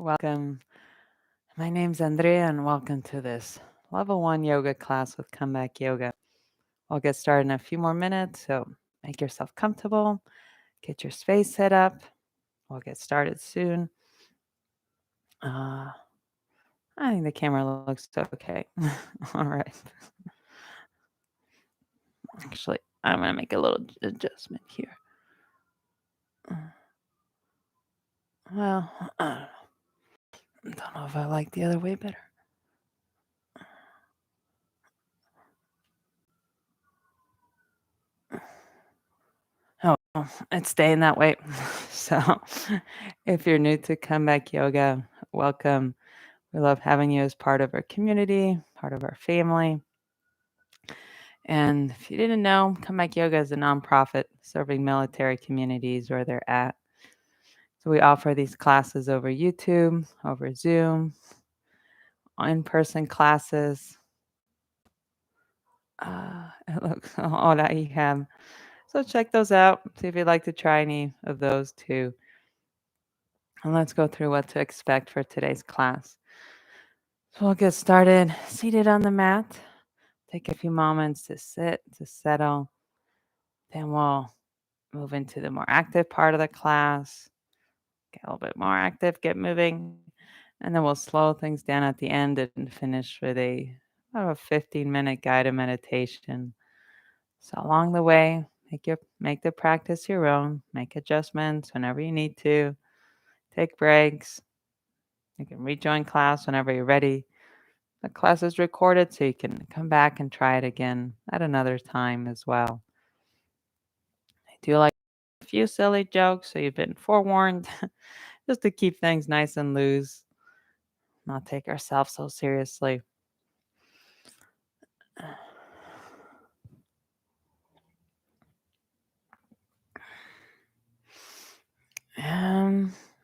Welcome. My name's Andrea, and welcome to this level one yoga class with Comeback Yoga. We'll get started in a few more minutes, so make yourself comfortable, get your space set up. We'll get started soon. I think the camera looks okay. All right. Actually, I'm going to make a little adjustment here. Well, I don't know if I like the other way better. Oh, it's staying that way. So, if you're new to Comeback Yoga, welcome. We love having you as part of our community, part of our family. And if you didn't know, Comeback Yoga is a nonprofit serving military communities where they're at. So we offer these classes over YouTube, over Zoom, in-person classes. It looks all that you have. So check those out. See if you'd like to try any of those too. And let's go through what to expect for today's class. So we'll get started seated on the mat. Take a few moments to sit, to settle. Then we'll move into the more active part of the class. Get a little bit more active, get moving. And then we'll slow things down at the end and finish with about a 15-minute guided meditation. So along the way, make the practice your own. Make adjustments whenever you need to. Take breaks. You can rejoin class whenever you're ready. The class is recorded, so you can come back and try it again at another time as well. I do like a few silly jokes, so you've been forewarned, just to keep things nice and loose, not take ourselves so seriously.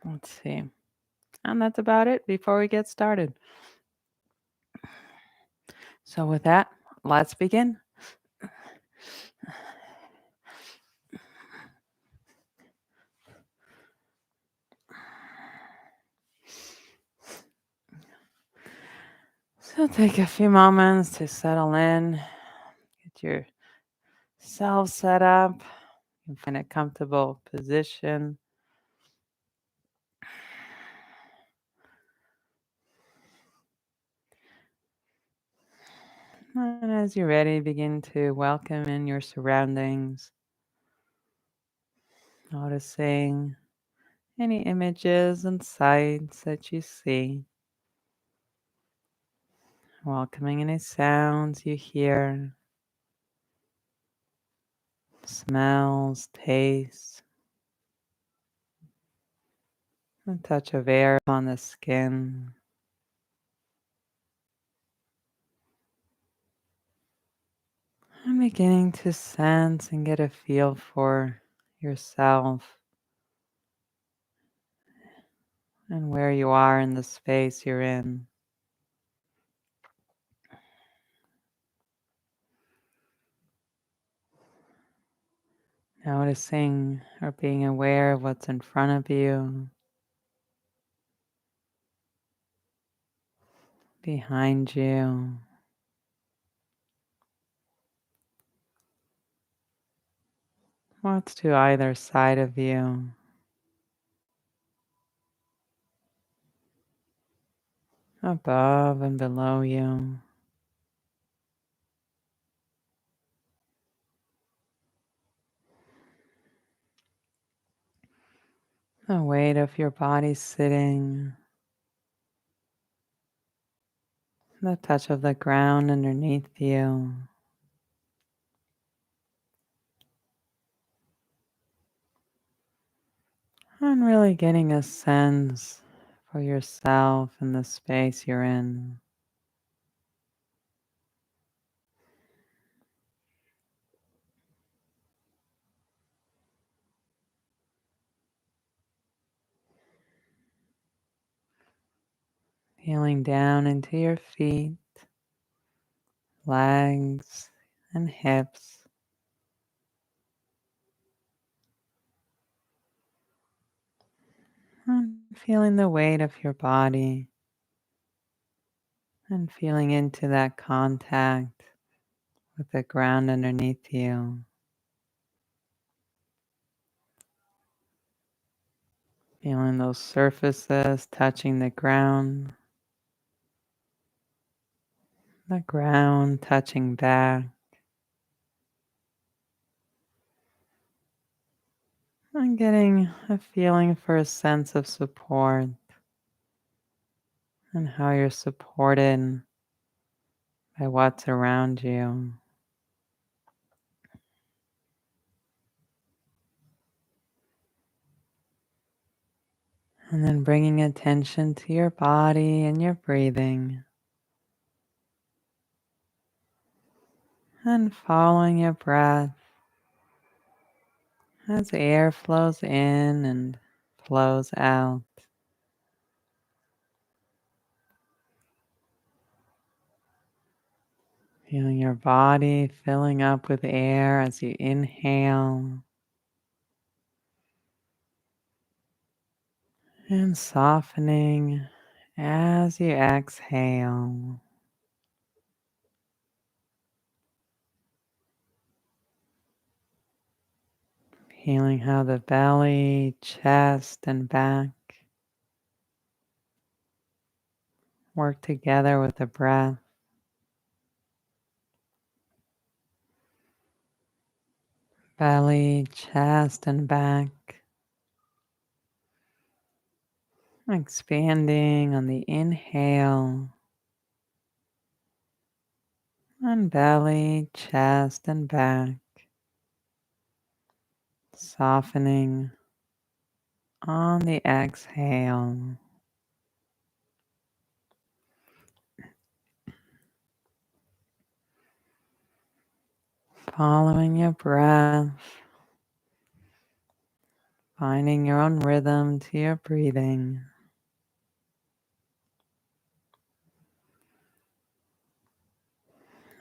Let's see. And that's about it before we get started. So with that, let's begin. So take a few moments to settle in, get yourself set up, and find a comfortable position. And as you're ready, begin to welcome in your surroundings, noticing any images and sights that you see, welcoming any sounds you hear, smells, tastes, a touch of air on the skin. I'm beginning to sense and get a feel for yourself and where you are in the space you're in. Noticing or being aware of what's in front of you, behind you, what's to either side of you, above and below you. The weight of your body sitting, the touch of the ground underneath you. And really getting a sense for yourself and the space you're in. Feeling down into your feet, legs, and hips. And feeling the weight of your body and feeling into that contact with the ground underneath you. Feeling those surfaces touching the ground touching back, and getting a feeling for a sense of support and how you're supported by what's around you. And then bringing attention to your body and your breathing, and following your breath as air flows in and flows out. Feeling your body filling up with air as you inhale and softening as you exhale. Feeling how the belly, chest, and back work together with the breath. Belly, chest, and back expanding on the inhale, and belly, chest, and back softening on the exhale. Following your breath, finding your own rhythm to your breathing.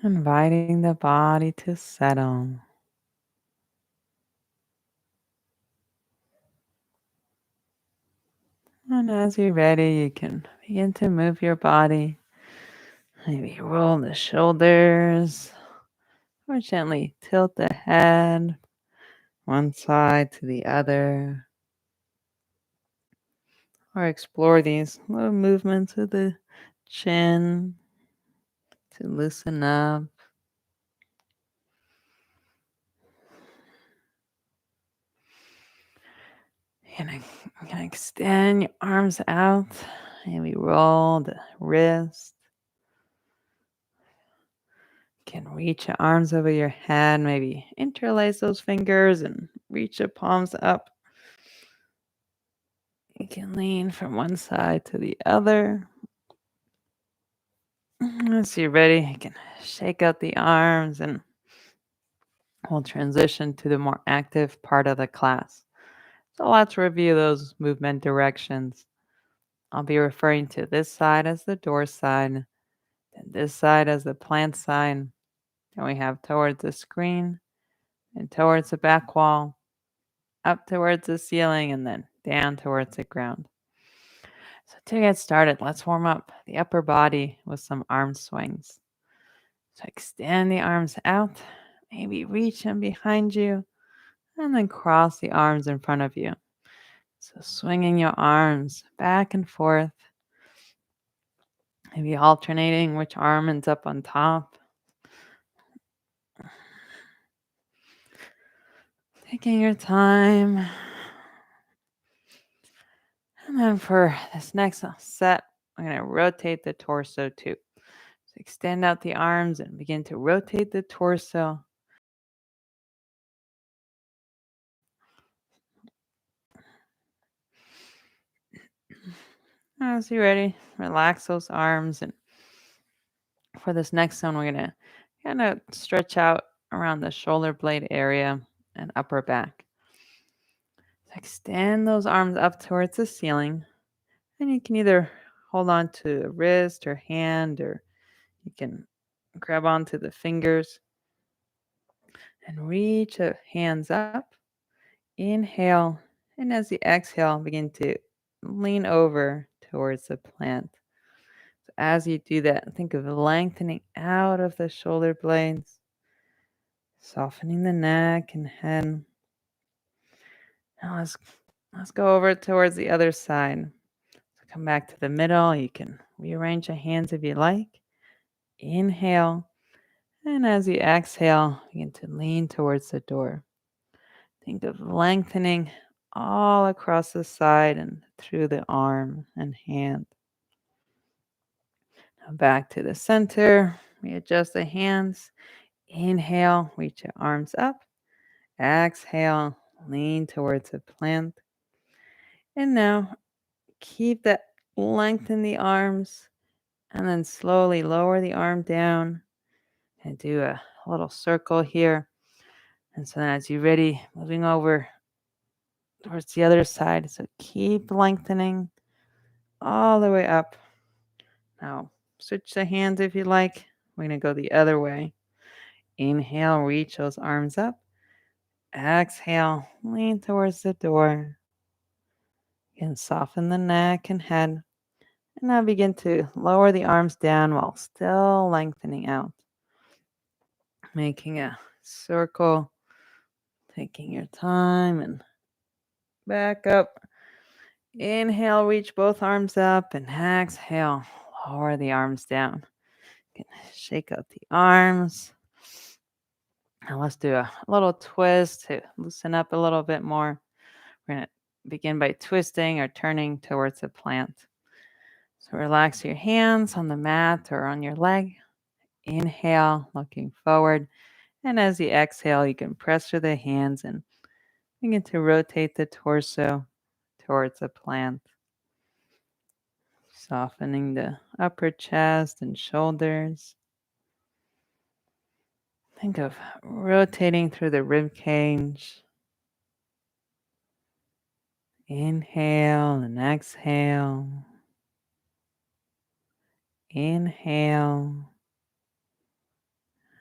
Inviting the body to settle. And as you're ready, you can begin to move your body. Maybe roll the shoulders or gently tilt the head one side to the other. Or explore these little movements of the chin to loosen up. And you can extend your arms out. And we roll the wrist. You can reach your arms over your head. Maybe interlace those fingers and reach your palms up. You can lean from one side to the other. Once you're ready, you can shake out the arms and we'll transition to the more active part of the class. So let's review those movement directions. I'll be referring to this side as the door side, and this side as the plant side. Then we have towards the screen and towards the back wall, up towards the ceiling, and then down towards the ground. So to get started, let's warm up the upper body with some arm swings. So extend the arms out, maybe reach them behind you, and then cross the arms in front of you. So swinging your arms back and forth, maybe alternating which arm ends up on top. Taking your time. And then for this next set, I'm going to rotate the torso too. So extend out the arms and begin to rotate the torso. As you're ready, relax those arms. And for this next one, we're going to kind of stretch out around the shoulder blade area and upper back. So extend those arms up towards the ceiling. And you can either hold on to a wrist or hand, or you can grab onto the fingers and reach the hands up. Inhale. And as you exhale, begin to lean over towards the plant. So as you do that, think of lengthening out of the shoulder blades, softening the neck and head. Now let's go over towards the other side. So come back to the middle. You can rearrange your hands if you like. Inhale, and as you exhale, begin to lean towards the door. Think of lengthening all across the side and through the arm and hand. Now back to the center. Readjust the hands. Inhale, reach your arms up. Exhale, lean towards the plant. And now keep that length in the arms and then slowly lower the arm down and do a little circle here. And so then as you're ready, moving over towards the other side. So keep lengthening all the way up. Now switch the hands if you like. We're going to go the other way. Inhale, reach those arms up. Exhale, lean towards the door. Again, soften the neck and head. And now begin to lower the arms down while still lengthening out. Making a circle, taking your time and back up. Inhale, reach both arms up and exhale, lower the arms down. Shake out the arms. Now let's do a little twist to loosen up a little bit more. We're going to begin by twisting or turning towards the plant. So relax your hands on the mat or on your leg. Inhale, looking forward. And as you exhale, you can press through the hands and begin to rotate the torso towards the plant. Softening the upper chest and shoulders. Think of rotating through the rib cage. Inhale and exhale. Inhale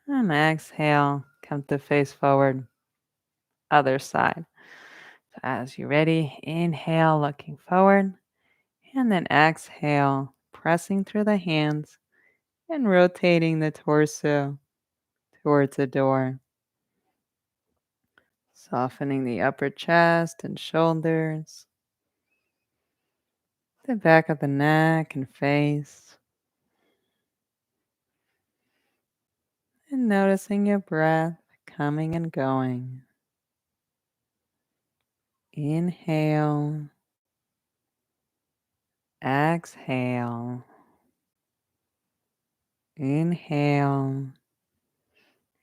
and exhale. Come to face forward. Other side. So as you're ready, inhale, looking forward. And then exhale, pressing through the hands and rotating the torso towards the door. Softening the upper chest and shoulders. The back of the neck and face. And noticing your breath coming and going. Inhale. Exhale. Inhale.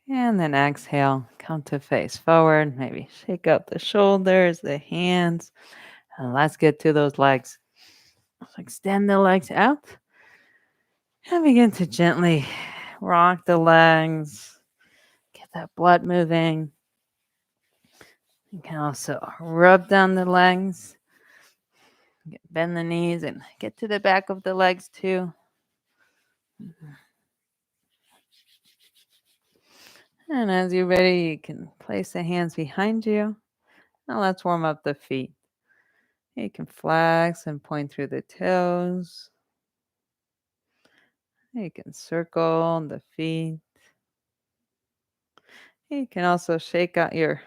And then exhale. Come to face forward. Maybe shake out the shoulders, the hands. And let's get to those legs. So extend the legs out. And begin to gently rock the legs. Get that blood moving. You can also rub down the legs. Bend the knees and get to the back of the legs too. And as you're ready, you can place the hands behind you. Now let's warm up the feet. You can flex and point through the toes. You can circle the feet. You can also shake out your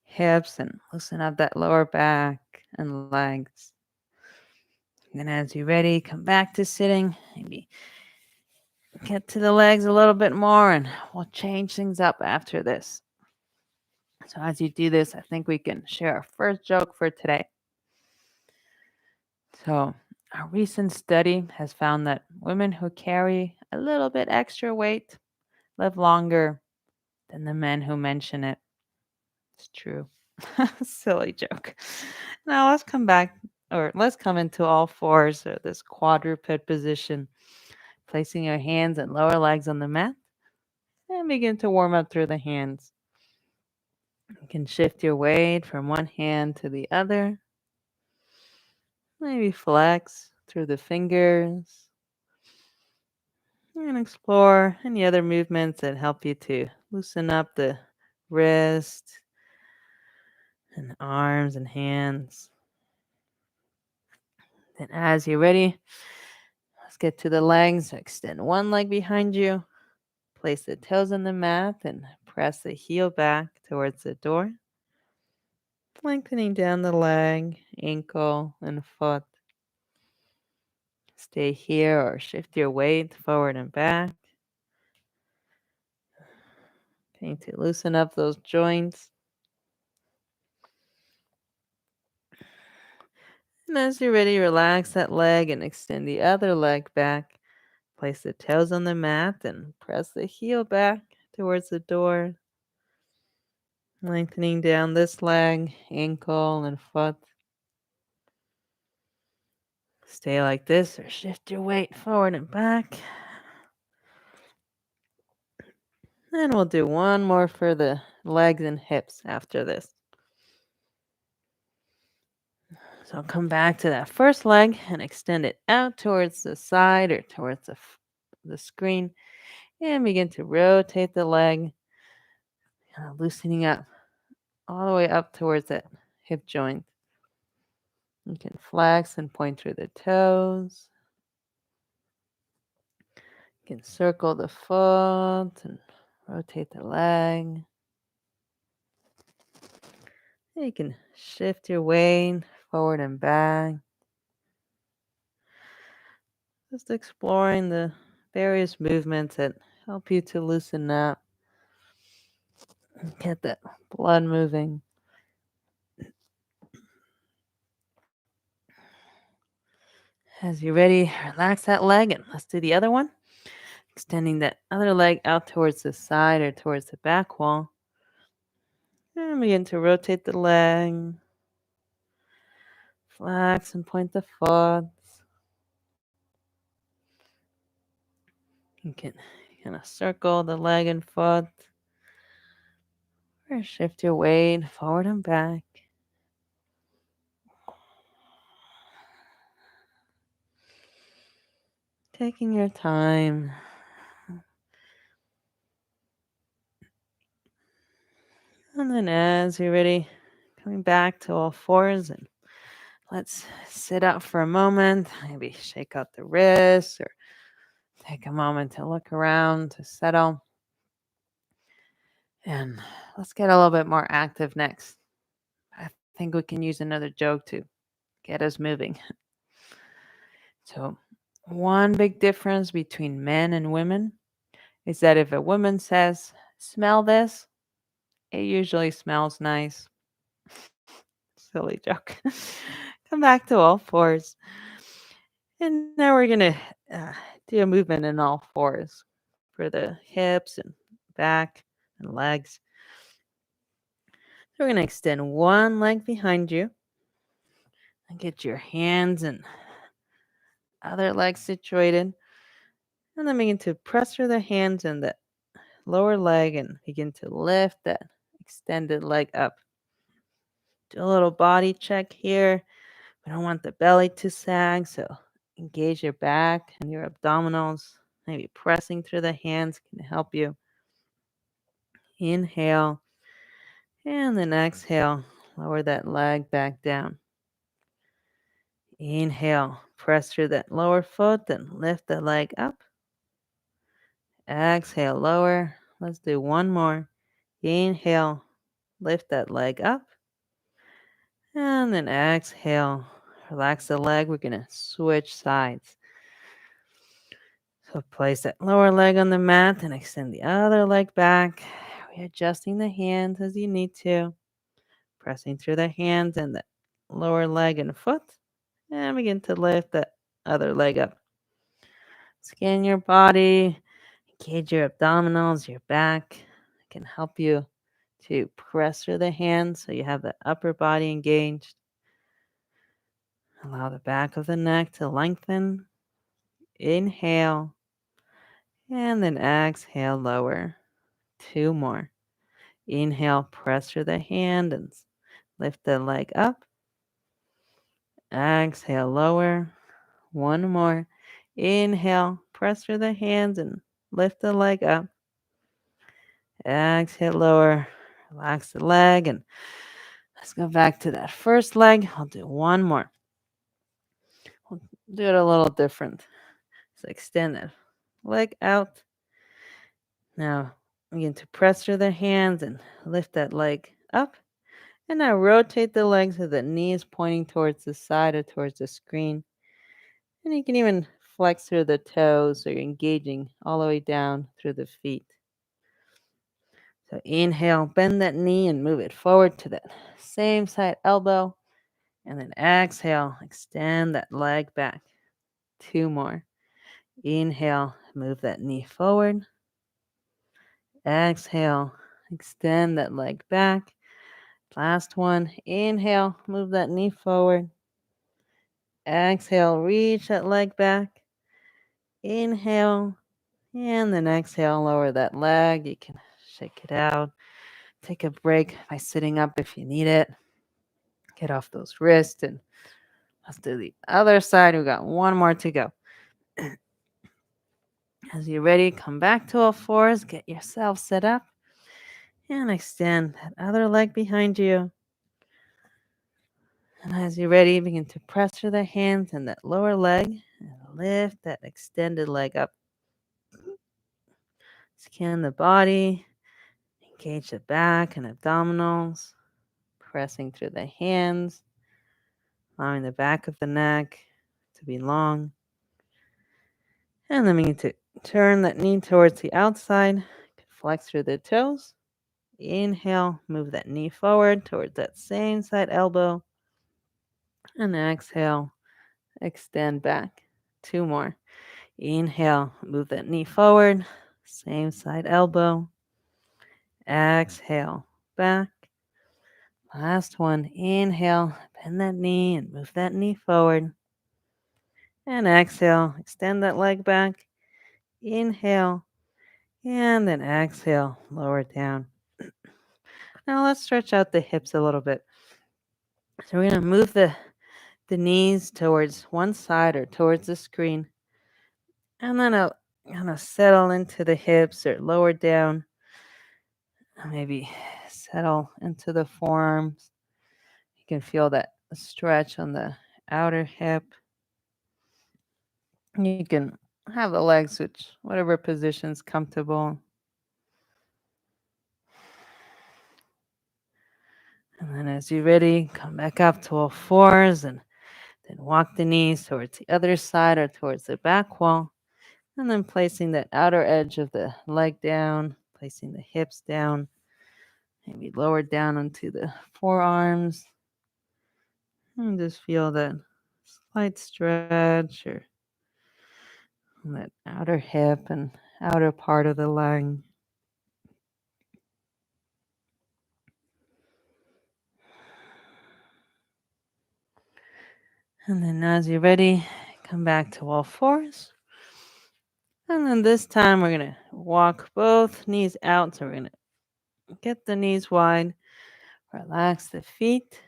hips and loosen up that lower back and legs. And as you're ready, come back to sitting. Maybe get to the legs a little bit more and we'll change things up after this. So as you do this, I think we can share our first joke for today. So a recent study has found that women who carry a little bit extra weight live longer than the men who mention it. It's true. Silly joke. Now let's come into all fours or this quadruped position, placing your hands and lower legs on the mat and begin to warm up through the hands. You can shift your weight from one hand to the other. Maybe flex through the fingers and explore any other movements that help you to loosen up the wrist and arms and hands. Then, as you're ready, let's get to the legs. Extend one leg behind you. Place the toes on the mat and press the heel back towards the door. Lengthening down the leg, ankle, and foot. Stay here or shift your weight forward and back. Okay, to loosen up those joints. And as you're ready, relax that leg and extend the other leg back. Place the toes on the mat and press the heel back towards the door. Lengthening down this leg, ankle, and foot. Stay like this or shift your weight forward and back. And we'll do one more for the legs and hips after this. So come back to that first leg and extend it out towards the side or towards the screen. And begin to rotate the leg, loosening up all the way up towards that hip joint. You can flex and point through the toes. You can circle the foot and rotate the leg. You can shift your weight forward and back. Just exploring the various movements that help you to loosen up and get that blood moving. As you're ready, relax that leg and let's do the other one. Extending that other leg out towards the side or towards the back wall. And begin to rotate the leg. Flex and point the foot. You can kind of circle the leg and foot. Or shift your weight forward and back. Taking your time. And then as you're ready, coming back to all fours and let's sit up for a moment. Maybe shake out the wrists or take a moment to look around to settle. And let's get a little bit more active next. I think we can use another joke to get us moving. So, one big difference between men and women is that if a woman says, "Smell this," it usually smells nice. Silly joke. Come back to all fours. And now we're going to do a movement in all fours for the hips and back and legs. So we're going to extend one leg behind you and get your hands and other leg situated. And then begin to press through the hands and the lower leg and begin to lift that extended leg up. Do a little body check here. We don't want the belly to sag, so engage your back and your abdominals. Maybe pressing through the hands can help you. Inhale and then exhale. Lower that leg back down. Inhale, press through that lower foot and lift the leg up. Exhale, lower. Let's do one more. Inhale, lift that leg up. And then exhale, relax the leg. We're going to switch sides. So place that lower leg on the mat and extend the other leg back. Readjusting the hands as you need to. Pressing through the hands and the lower leg and foot. And begin to lift the other leg up. Scan your body. Engage your abdominals, your back. It can help you to press through the hands so you have the upper body engaged. Allow the back of the neck to lengthen. Inhale. And then exhale, lower. Two more. Inhale, press through the hand and lift the leg up. Exhale, lower. One more. Inhale, press through the hands and lift the leg up. Exhale, lower. Relax the leg and let's go back to that first leg. I'll do one more. Do it a little different. So extend that leg out. Now begin to press through the hands and lift that leg up. And now rotate the legs so the knee is pointing towards the side or towards the screen. And you can even flex through the toes so you're engaging all the way down through the feet. So inhale, bend that knee and move it forward to that same side elbow. And then exhale, extend that leg back. 2 more. Inhale, move that knee forward. Exhale, extend that leg back. Last one. Inhale, move that knee forward. Exhale, reach that leg back. Inhale, and then exhale, lower that leg. You can shake it out. Take a break by sitting up if you need it. Get off those wrists and let's do the other side. We got one more to go. As you're ready, come back to all fours. Get yourself set up and extend that other leg behind you. And as you're ready, begin to press through the hands and that lower leg and lift that extended leg up. Scan the body, engage the back and abdominals, pressing through the hands, allowing the back of the neck to be long. And then we need to turn that knee towards the outside, flex through the toes. Inhale, move that knee forward towards that same side elbow. And exhale, extend back. 2 more. Inhale, move that knee forward, same side elbow. Exhale, back. Last one. Inhale, bend that knee and move that knee forward. And exhale, extend that leg back. Inhale, and then exhale, lower it down. Now let's stretch out the hips a little bit. So we're going to move the knees towards one side or towards the screen. And then I'll kind of settle into the hips or lower down. Maybe settle into the forearms. You can feel that stretch on the outer hip. You can have the legs switch whatever position's comfortable. And then as you're ready, come back up to all fours and then walk the knees towards the other side or towards the back wall. And then placing that outer edge of the leg down, placing the hips down, maybe lower down onto the forearms. And just feel that slight stretch or on that outer hip and outer part of the leg. And then as you're ready, come back to all fours. And then this time we're going to walk both knees out. So we're going to get the knees wide, relax the feet,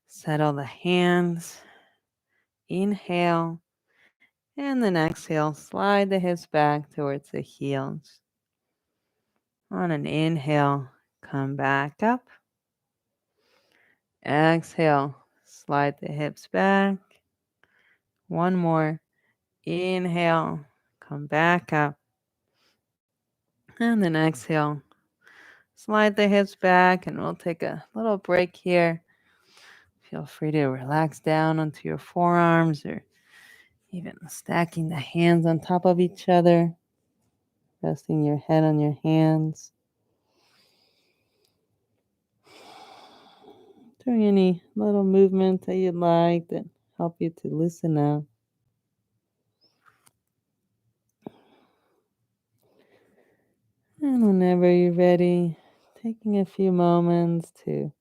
settle the hands. Inhale. And then exhale, slide the hips back towards the heels. On an inhale, come back up. Exhale, slide the hips back. One more. Inhale, come back up. And then exhale, slide the hips back, and we'll take a little break here. Feel free to relax down onto your forearms or even stacking the hands on top of each other, resting your head on your hands. Doing any little movement that you'd like that help you to loosen up. And whenever you're ready, taking a few moments to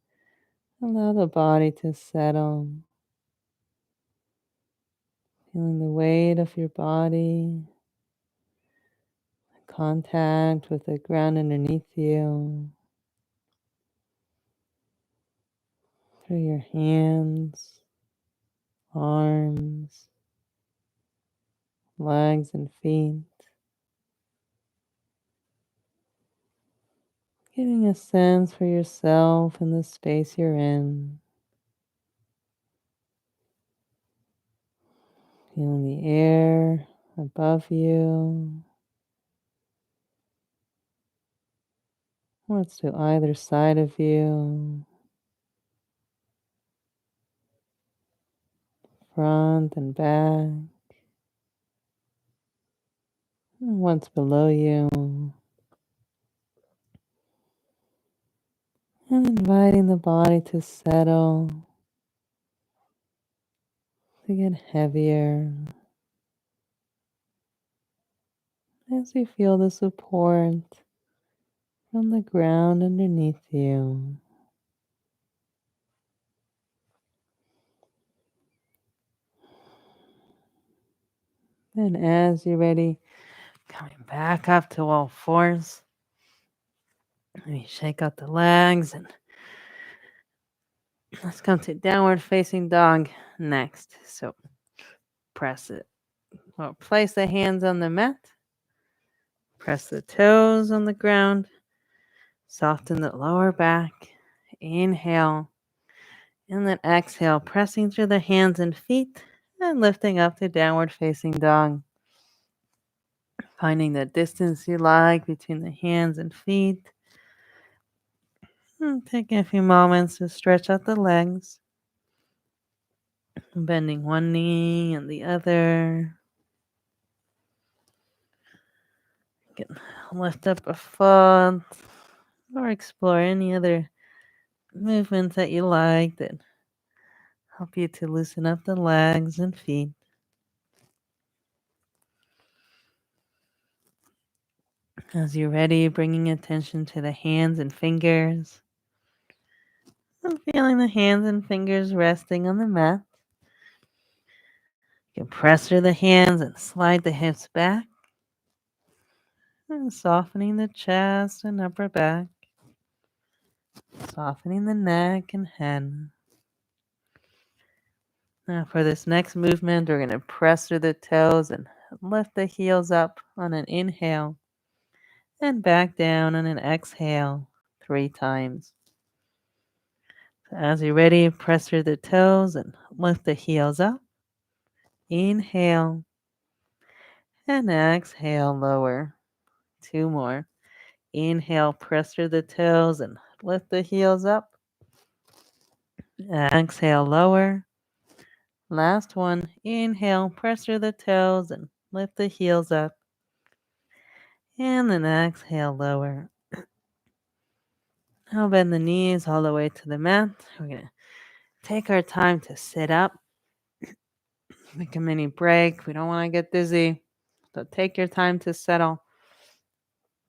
allow the body to settle. Feeling the weight of your body, contact with the ground underneath you, through your hands, arms, legs, and feet. Getting a sense for yourself and the space you're in. Feeling the air above you. What's to either side of you, front and back. And what's below you. And inviting the body to settle, to get heavier as you feel the support from the ground underneath you. And as you're ready, coming back up to all fours, and you shake out the legs, and let's come to downward facing dog next. So press it. Well, place the hands on the mat, press the toes on the ground, soften the lower back, inhale, and then exhale, pressing through the hands and feet and lifting up to downward facing dog. Finding the distance you like between the hands and feet. And taking a few moments to stretch out the legs. Bending one knee and the other. You can lift up a foot or explore any other movements that you like that help you to loosen up the legs and feet. As you're ready, bringing attention to the hands and fingers. And feeling the hands and fingers resting on the mat. You can press through the hands and slide the hips back. And softening the chest and upper back. Softening the neck and head. Now for this next movement, we're going to press through the toes and lift the heels up on an inhale. And back down on an exhale 3 times. So as you're ready, press through the toes and lift the heels up. Inhale. And exhale, lower. 2 more. Inhale, press through the toes and lift the heels up. Exhale, lower. Last one. Inhale, press through the toes and lift the heels up. And then exhale, lower. Now bend the knees all the way to the mat. We're going to take our time to sit up. Make a mini break. We don't want to get dizzy. So take your time to settle.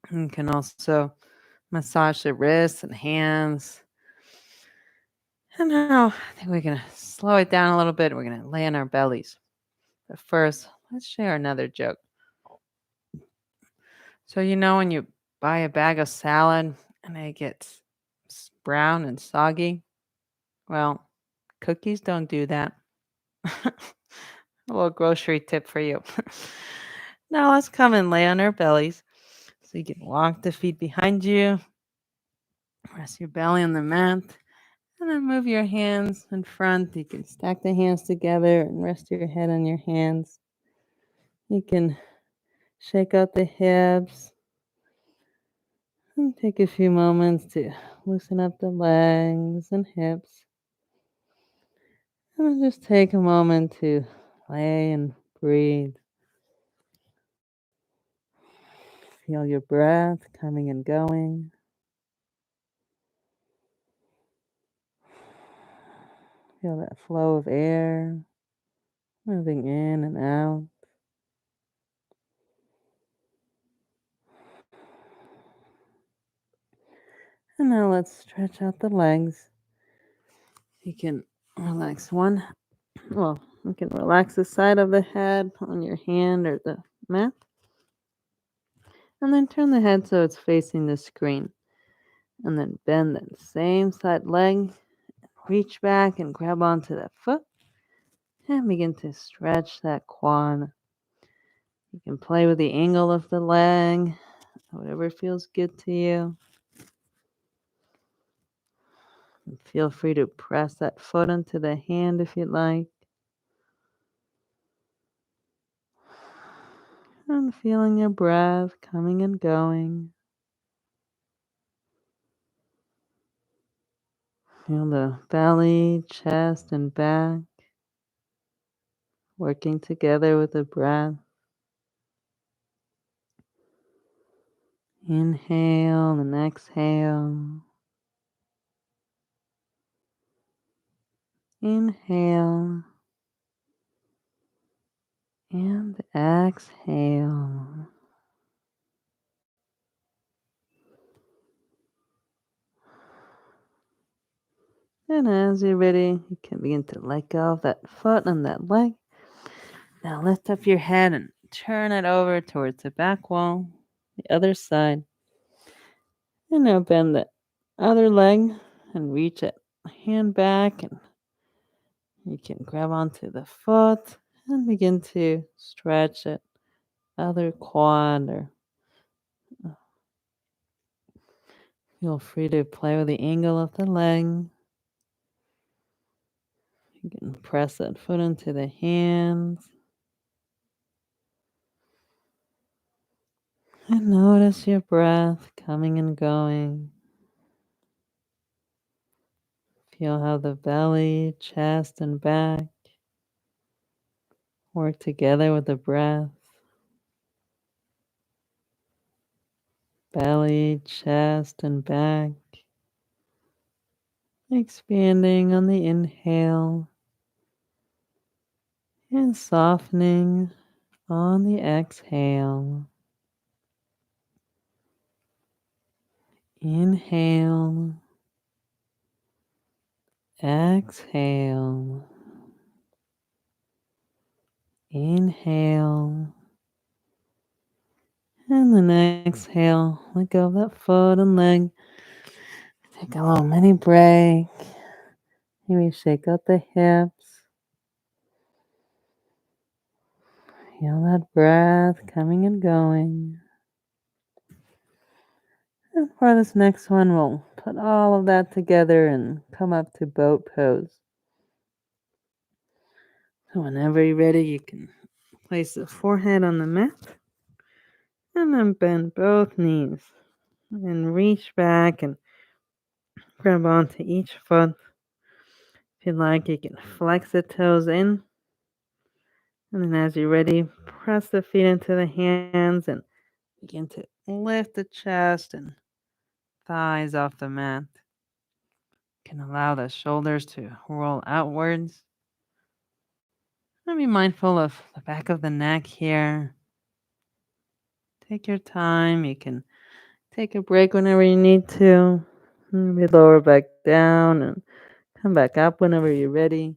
You can also massage the wrists and hands. And now I think we're going to slow it down a little bit. We're going to lay on our bellies. But first, let's share another joke. So when you buy a bag of salad and it gets brown and soggy? Well, cookies don't do that. A little grocery tip for you. Now let's come and lay on our bellies. So you can walk the feet behind you. Rest your belly on the mat. And then move your hands in front. You can stack the hands together and rest your head on your hands. You can shake out the hips. And take a few moments to loosen up the legs and hips. And then just take a moment to lay and breathe. Feel your breath coming and going. Feel that flow of air moving in and out. And now let's stretch out the legs. You can relax one. Well, you can relax the side of the head on your hand or the mat. And then turn the head so it's facing the screen. And then bend that same side leg. Reach back and grab onto that foot. And begin to stretch that quad. You can play with the angle of the leg, whatever feels good to you. And feel free to press that foot onto the hand if you'd like. And feeling your breath coming and going. Feel the belly, chest, and back working together with the breath. Inhale and exhale. Inhale and exhale. And as you're ready, you can begin to let go of that foot and that leg. Now lift up your head and turn it over towards the back wall, the other side. And now bend the other leg and reach it hand back, and you can grab onto the foot and begin to stretch it. Other quad, or feel free to play with the angle of the leg. You can press that foot into the hands and notice your breath coming and going. Feel how the belly, chest, and back work together with the breath. Belly, chest, and back expanding on the inhale and softening on the exhale. Inhale, exhale, inhale, and then exhale. Let go of that foot and leg. Take a little mini break. Maybe shake out the hips. Feel that breath coming and going. And for this next one, we'll put all of that together and come up to boat pose. So whenever you're ready, you can place the forehead on the mat and then bend both knees and reach back and grab onto each foot. If you'd like, you can flex the toes in. And then as you're ready, press the feet into the hands and begin to lift the chest and thighs off the mat. You can allow the shoulders to roll outwards. And be mindful of the back of the neck here. Take your time. You can take a break whenever you need to. Maybe lower back down and come back up whenever you're ready.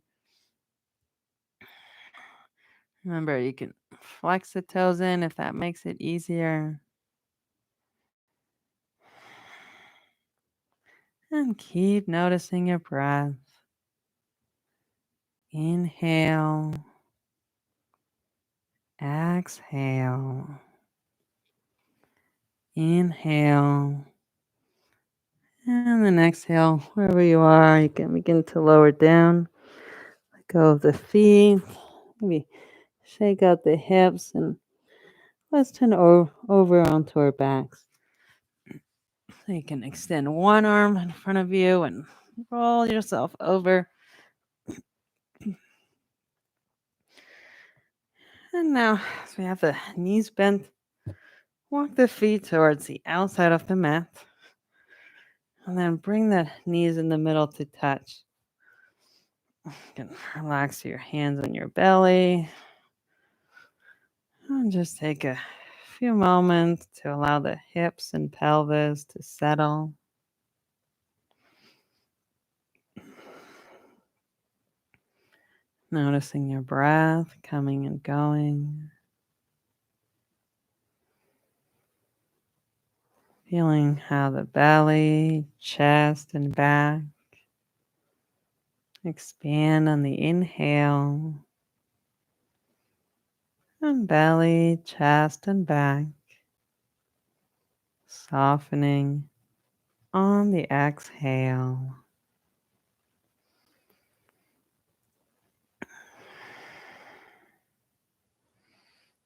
Remember, you can flex the toes in if that makes it easier. And keep noticing your breath. Inhale, exhale. Inhale, and then exhale. Wherever you are, you can begin to lower down. Let go of the feet. Maybe shake out the hips and let's turn over onto our backs. So you can extend one arm in front of you and roll yourself over. And now, as we have the knees bent, walk the feet towards the outside of the mat. And then bring the knees in the middle to touch. You can relax your hands on your belly. And just take a few moments to allow the hips and pelvis to settle. Noticing your breath coming and going. Feeling how the belly, chest, and back expand on the inhale. And belly, chest, and back softening on the exhale.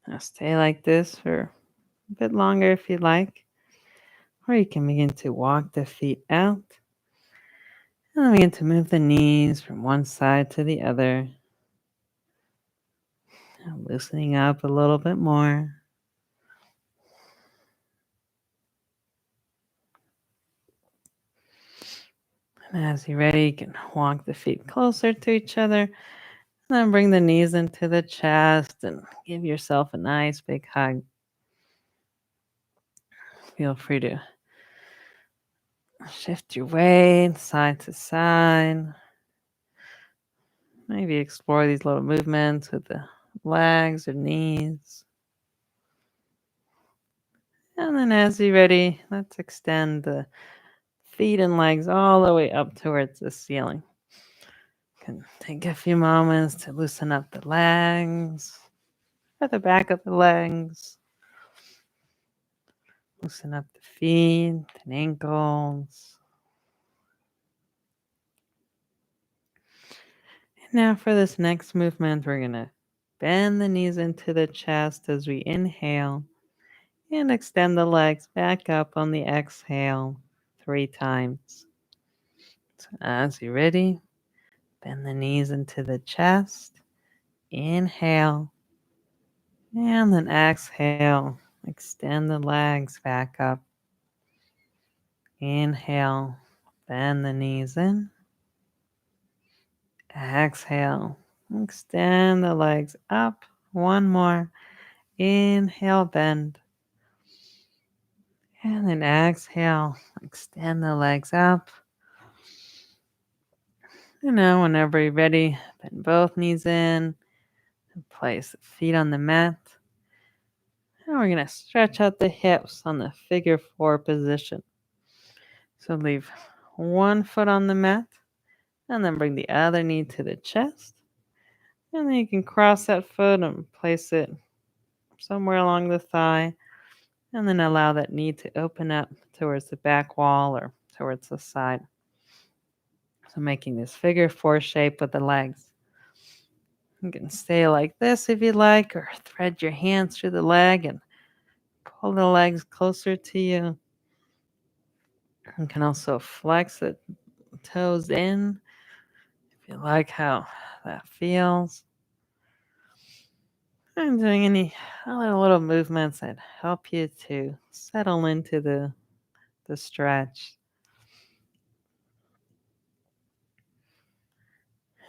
Now stay like this for a bit longer if you like, or you can begin to walk the feet out and then begin to move the knees from one side to the other, loosening up a little bit more. And as you're ready, you can walk the feet closer to each other, and then bring the knees into the chest and give yourself a nice big hug. Feel free to shift your weight side to side. Maybe explore these little movements with the legs or knees. And then as you're ready, let's extend the feet and legs all the way up towards the ceiling. Can take a few moments to loosen up the legs, or the back of the legs. Loosen up the feet and ankles. And now for this next movement, we're going to bend the knees into the chest as we inhale and extend the legs back up on the exhale 3 times. So as you're ready, bend the knees into the chest. Inhale. And then exhale. Extend the legs back up. Inhale. Bend the knees in. Exhale. Extend the legs up. One more. Inhale, bend. And then exhale. Extend the legs up. And now, whenever you're ready, bend both knees in and place the feet on the mat. And we're going to stretch out the hips on the figure 4 position. So leave one foot on the mat and then bring the other knee to the chest. And then you can cross that foot and place it somewhere along the thigh. And then allow that knee to open up towards the back wall or towards the side. So making this figure 4 shape with the legs. You can stay like this if you like, or thread your hands through the leg and pull the legs closer to you. You can also flex the toes in if you like how that feels. And doing any other little movements that help you to settle into the stretch.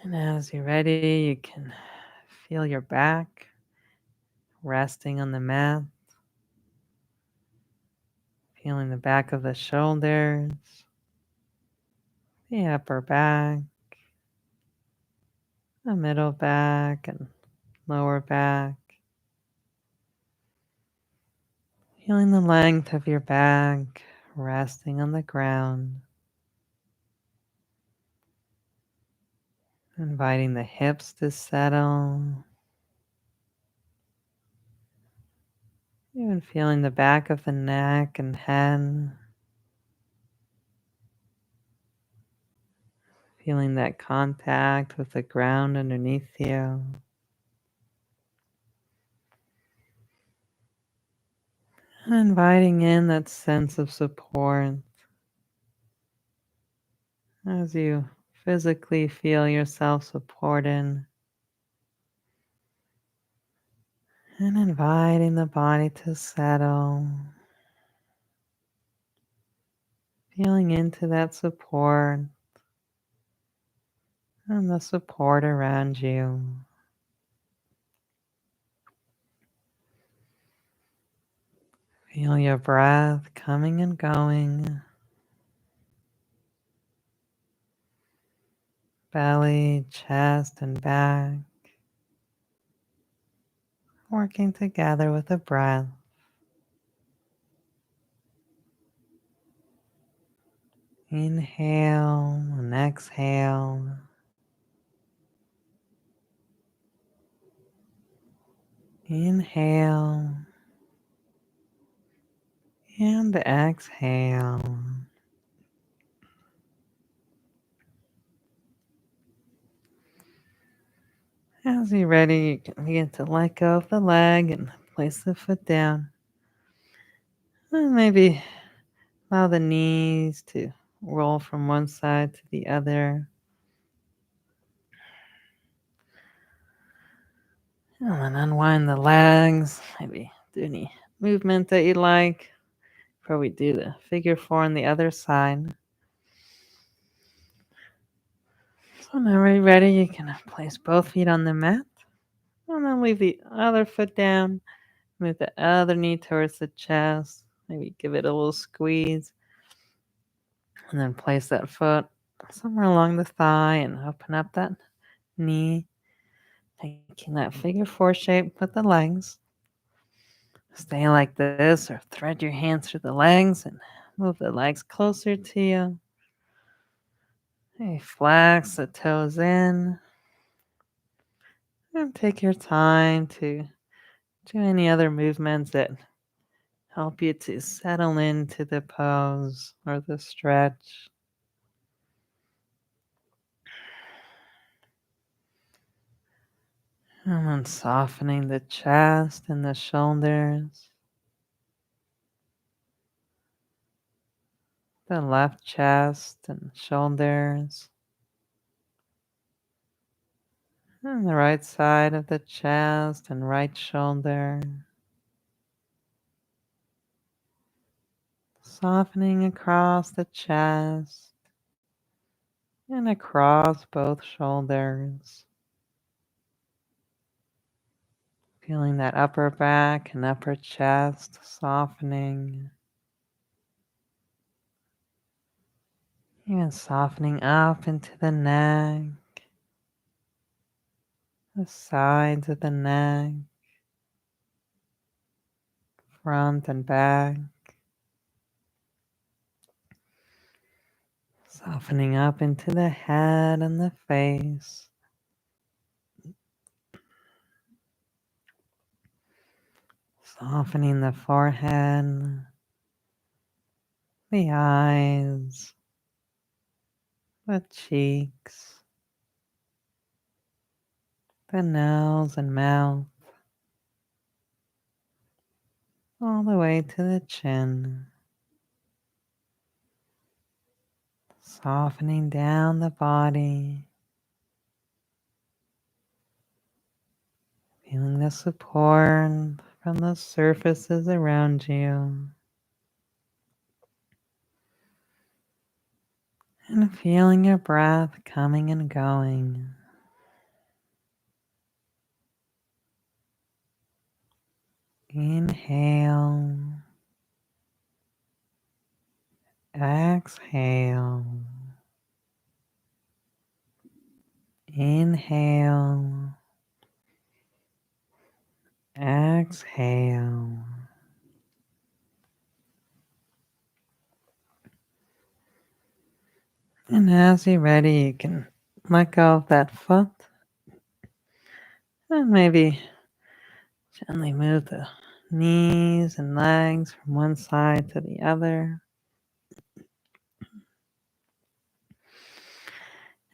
And as you're ready, you can feel your back resting on the mat, feeling the back of the shoulders, the upper back, the middle back, and lower back. Feeling the length of your back resting on the ground. Inviting the hips to settle. Even feeling the back of the neck and head. Feeling that contact with the ground underneath you. And inviting in that sense of support as you physically feel yourself supported. And inviting the body to settle. Feeling into that support and the support around you. Feel your breath coming and going. Belly, chest, and back working together with the breath. Inhale and exhale. Inhale and exhale. As you're ready, you can begin to let go of the leg and place the foot down. And maybe allow the knees to roll from one side to the other. And then unwind the legs. Maybe do any movement that you like before we do the figure four on the other side. So whenever you're ready, you can place both feet on the mat. And then leave the other foot down. Move the other knee towards the chest. Maybe give it a little squeeze. And then place that foot somewhere along the thigh and open up that knee. Taking that figure four shape with the legs. Stay like this or thread your hands through the legs and move the legs closer to you. Hey, flex the toes in. And take your time to do any other movements that help you to settle into the pose or the stretch. And then softening the chest and the shoulders. The left chest and shoulders. And the right side of the chest and right shoulder. Softening across the chest and across both shoulders. Feeling that upper back and upper chest softening. Even softening up into the neck, the sides of the neck, front and back. Softening up into the head and the face. Softening the forehead, the eyes, the cheeks, the nose and mouth, all the way to the chin. Softening down the body, feeling the support from the surfaces around you. And feeling your breath coming and going. Inhale. Exhale. Inhale. Exhale. And as you're ready, you can let go of that foot and maybe gently move the knees and legs from one side to the other.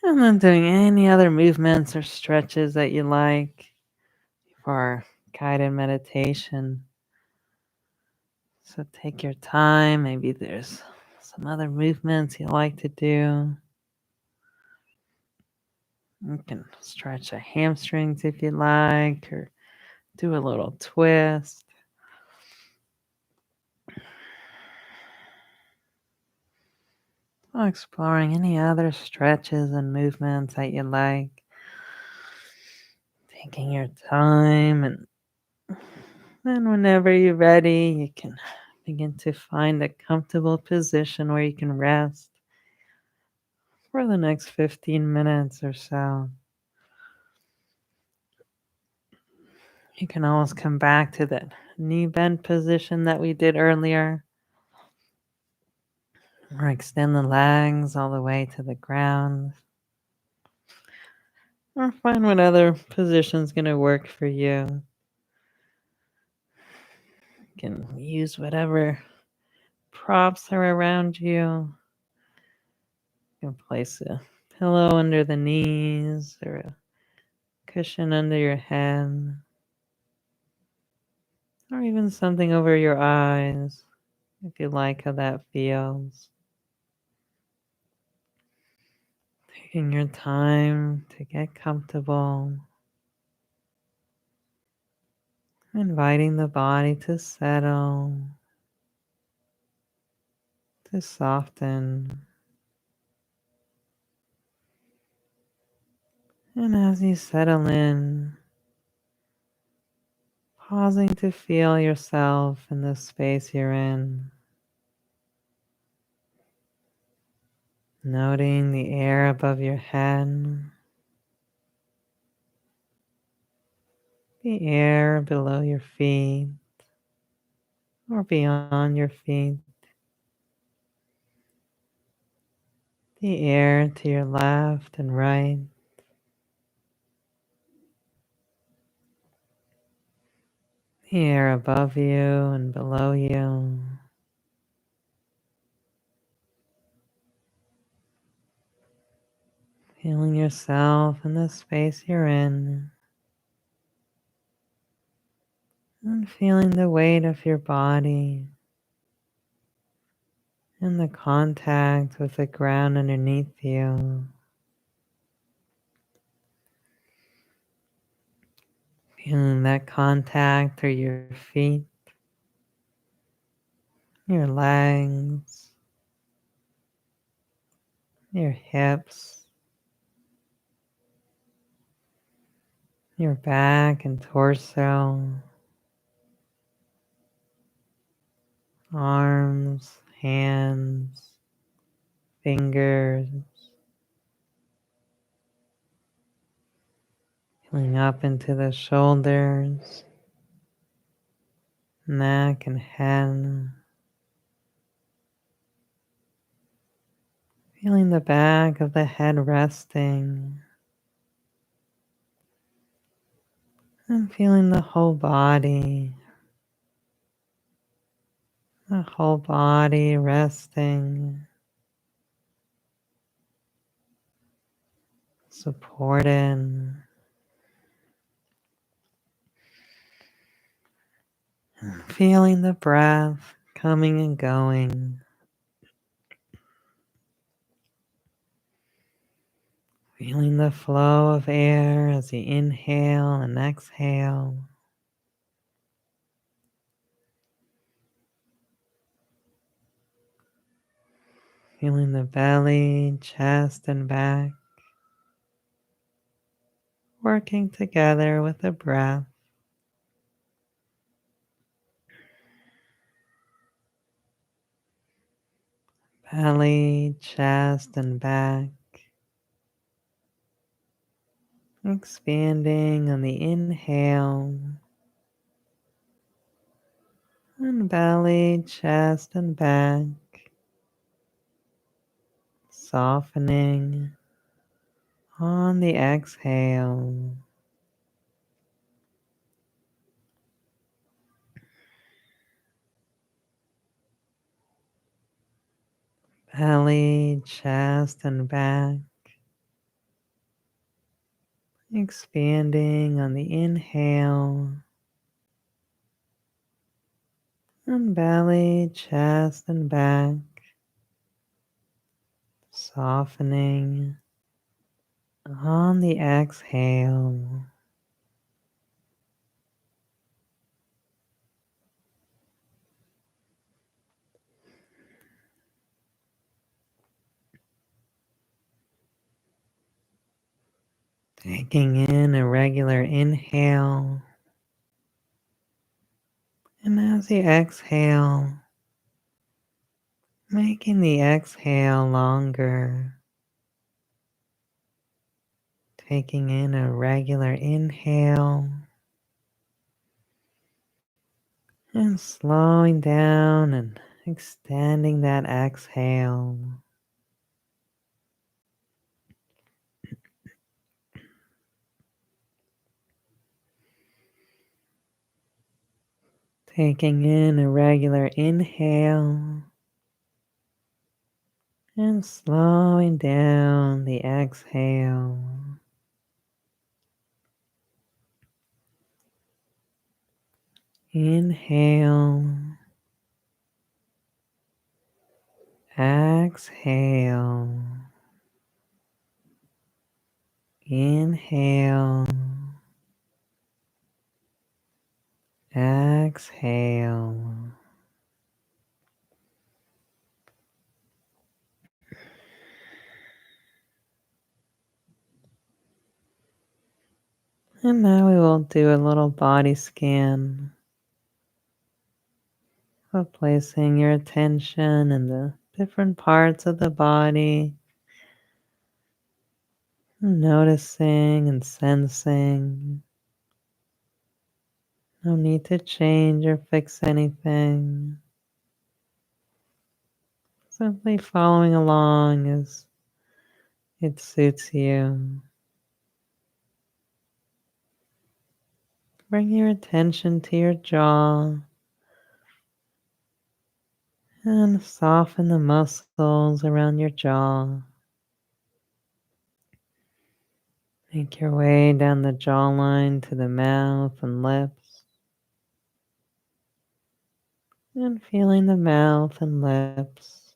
And then doing any other movements or stretches that you like for our guided meditation. So take your time. Maybe there's some other movements you like to do. You can stretch the hamstrings if you like, or do a little twist. Exploring any other stretches and movements that you like. Taking your time, and then whenever you're ready, you can begin to find a comfortable position where you can rest for the next 15 minutes or so. You can always come back to that knee bend position that we did earlier, or extend the legs all the way to the ground, or find what other position is going to work for you. You can use whatever props are around you. You can place a pillow under the knees or a cushion under your head. even something over your eyes if you like how that feels. Taking your time to get comfortable, inviting the body to settle, to soften. And as you settle in, pausing to feel yourself in the space you're in, noting the air above your head, the air below your feet or beyond your feet, the air to your left and right, the air above you and below you. Feeling yourself in the space you're in, and feeling the weight of your body and the contact with the ground underneath you. Feeling that contact through your feet, your legs, your hips, your back and torso, arms, hands, fingers, feeling up into the shoulders, neck and head, feeling the back of the head resting, and feeling the whole body resting, supported, feeling the breath coming and going, feeling the flow of air as you inhale and exhale. Feeling the belly, chest, and back working together with the breath. Belly, chest, and back expanding on the inhale, and belly, chest, and back softening on the exhale. Belly, chest, and back expanding on the inhale, and belly, chest, and back softening on the exhale. Taking in a regular inhale, and as you exhale, making the exhale longer. Taking in a regular inhale, and slowing down and extending that exhale. Taking in a regular inhale, and slowing down the exhale. Inhale, exhale, inhale, exhale. And now we will do a little body scan of placing your attention in the different parts of the body, noticing and sensing. No need to change or fix anything. Simply following along as it suits you. Bring your attention to your jaw and soften the muscles around your jaw. Make your way down the jawline to the mouth and lips, and feeling the mouth and lips,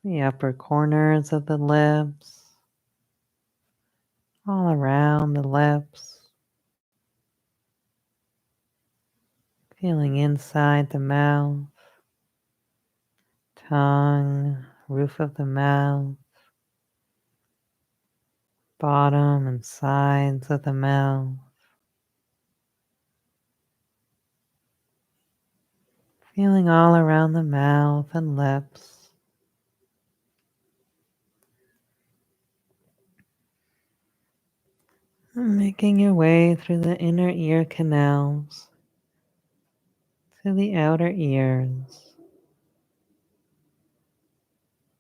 the upper corners of the lips, all around the lips, feeling inside the mouth, tongue, roof of the mouth, bottom and sides of the mouth, feeling all around the mouth and lips. Making your way through the inner ear canals to the outer ears.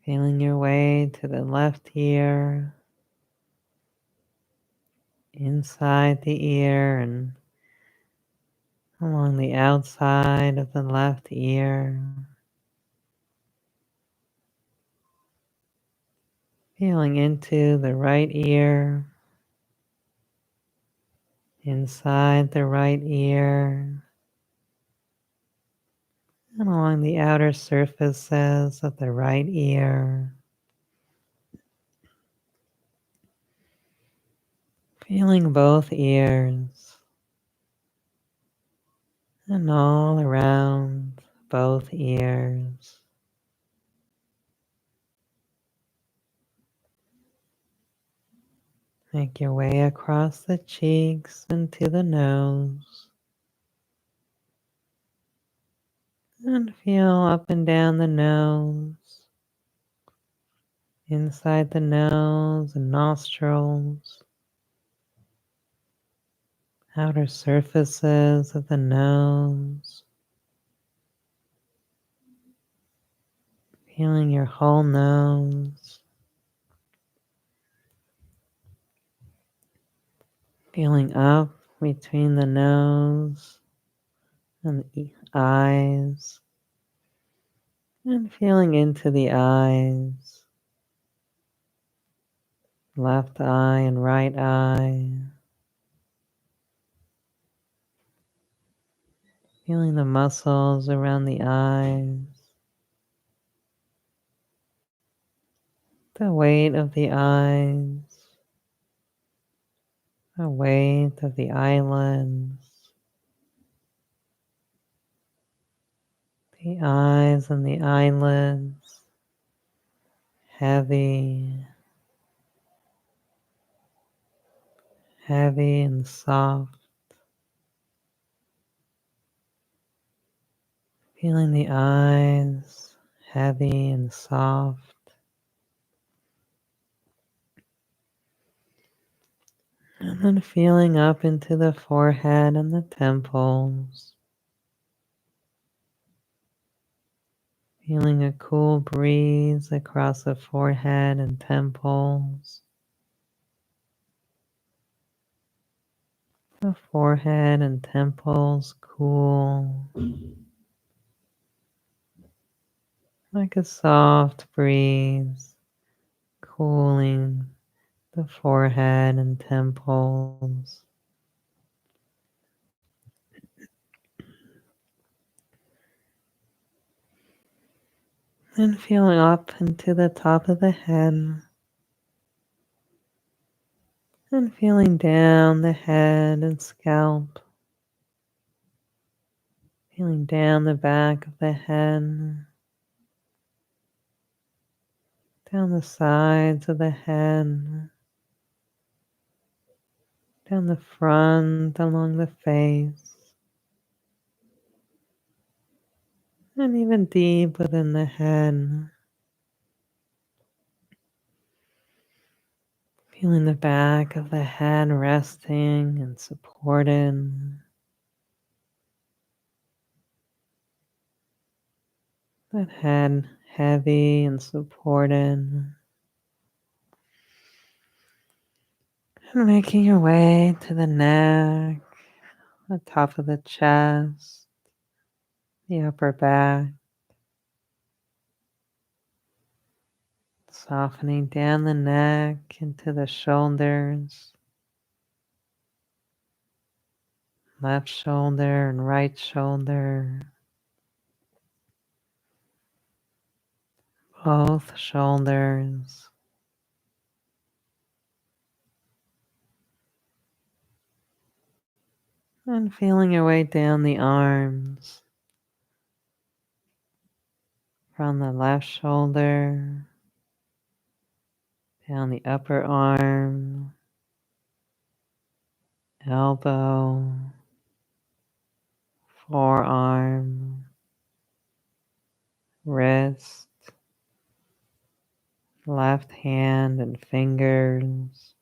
Feeling your way to the left ear, inside the ear, and along the outside of the left ear. Feeling into the right ear, inside the right ear, and along the outer surfaces of the right ear. Feeling both ears and all around both ears. Make your way across the cheeks and to the nose. And feel up and down the nose, inside the nose and nostrils, outer surfaces of the nose, feeling your whole nose, feeling up between the nose and the eyes, and feeling into the eyes, left eye and right eye, feeling the muscles around the eyes, the weight of the eyes, the weight of the eyelids, the eyes and the eyelids, heavy, heavy and soft. Feeling the eyes heavy and soft. And then feeling up into the forehead and the temples. Feeling a cool breeze across the forehead and temples. The forehead and temples cool, like a soft breeze, cooling the forehead and temples. And feeling up into the top of the head and feeling down the head and scalp, feeling down the back of the head, down the sides of the head, down the front, along the face, and even deep within the head. Feeling the back of the head resting and supported. That head heavy and supported. And making your way to the neck, the top of the chest, the upper back. Softening down the neck into the shoulders, left shoulder and right shoulder, both shoulders. And feeling your way down the arms, from the left shoulder, down the upper arm, elbow, forearm, wrist, left hand and fingers.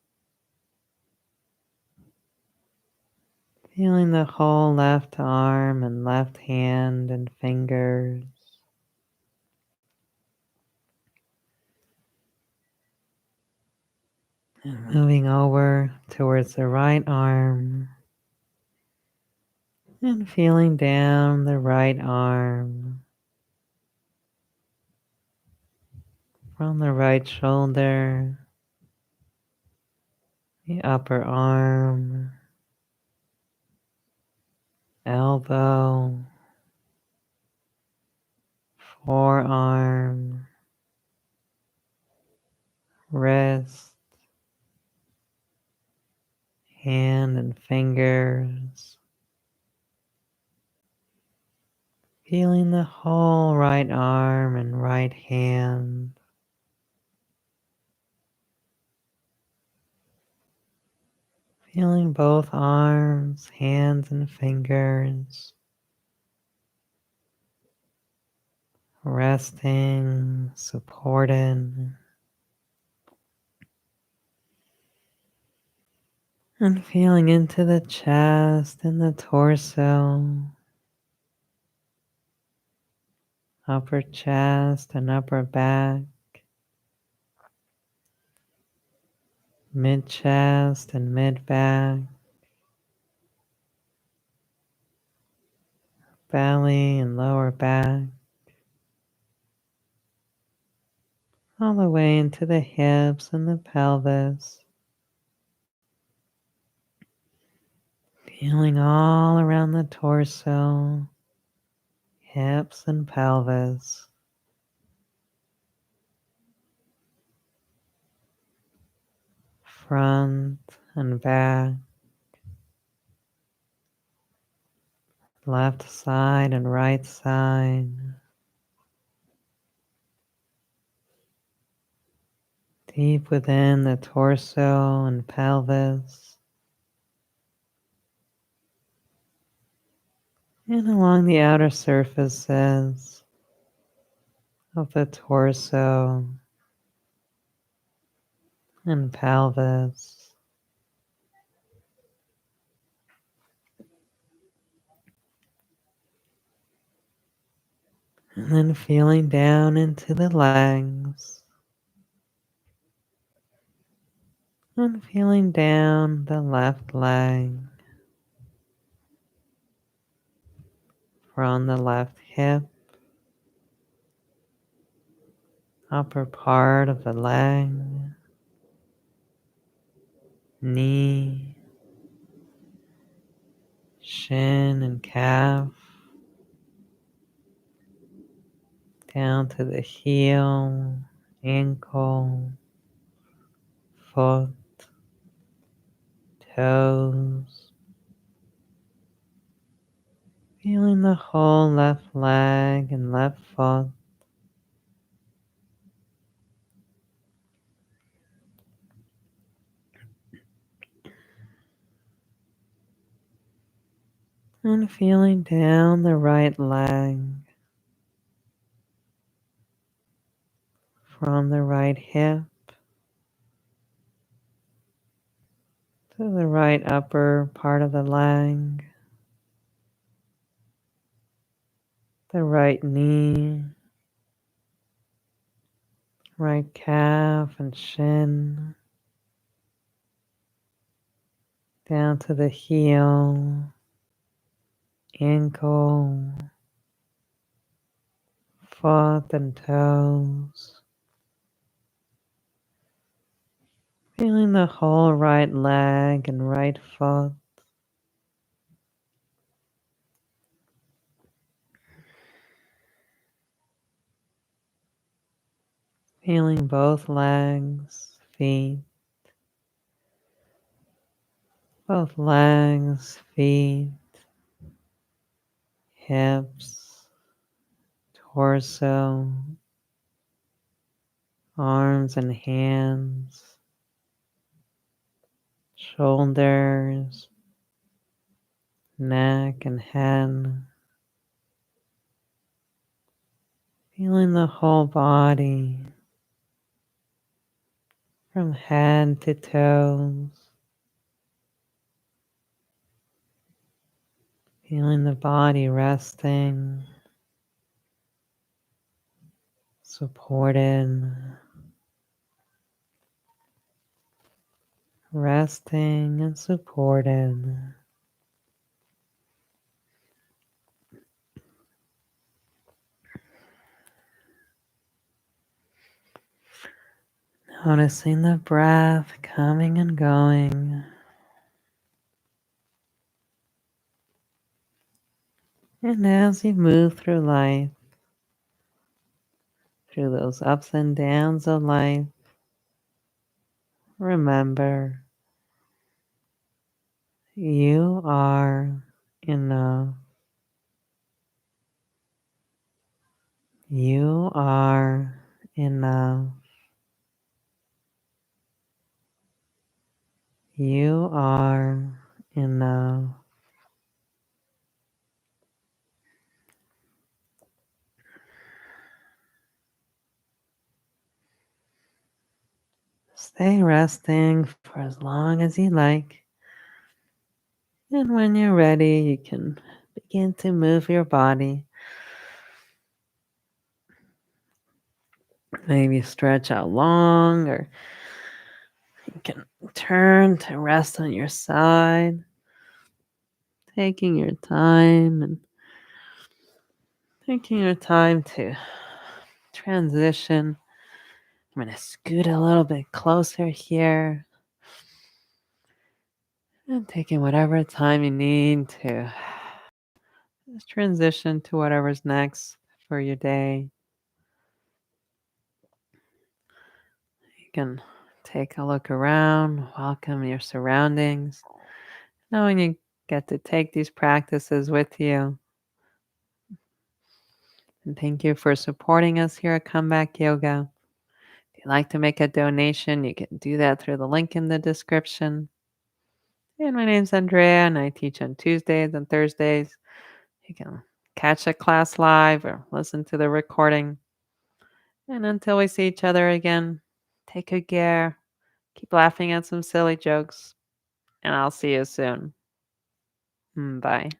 Feeling the whole left arm and left hand and fingers. And moving over towards the right arm and feeling down the right arm from the right shoulder, the upper arm, elbow, forearm, wrist, hand and fingers. Feeling the whole right arm and right hand. Feeling both arms, hands and fingers. Resting, supported. And feeling into the chest and the torso, upper chest and upper back, mid chest and mid back, belly and lower back, all the way into the hips and the pelvis. Feeling all around the torso, hips and pelvis. Front and back, left side and right side, deep within the torso and pelvis, and along the outer surfaces of the torso and pelvis. And then feeling down into the legs, and feeling down the left leg, from the left hip, upper part of the leg, knee, shin and calf, down down to the heel, ankle, foot, toes. Feeling the whole left leg and left foot. And feeling down the right leg from the right hip to the right upper part of the leg, the right knee, right calf and shin, down to the heel, ankle, foot and toes. Feeling the whole right leg and right foot. Feeling both legs, feet, both legs, feet, hips, torso, arms and hands, shoulders, neck and head. Feeling the whole body from head to toes. Feeling the body resting, supported, resting and supported. Noticing the breath coming and going. And as you move through life, through those ups and downs of life, remember you are enough. You are enough. You are enough. Stay resting for as long as you like. And when you're ready, you can begin to move your body. Maybe stretch out long, or you can turn to rest on your side, taking your time and taking your time to transition. I'm going to scoot a little bit closer here and taking whatever time you need to just transition to whatever's next for your day. You can take a look around, welcome your surroundings, knowing you get to take these practices with you. And thank you for supporting us here at Comeback Yoga. If you'd like to make a donation, you can do that through the link in the description. And my name's Andrea, and I teach on Tuesdays and Thursdays. You can catch a class live or listen to the recording. And until we see each other again, take good care. Keep laughing at some silly jokes. And I'll see you soon. Bye.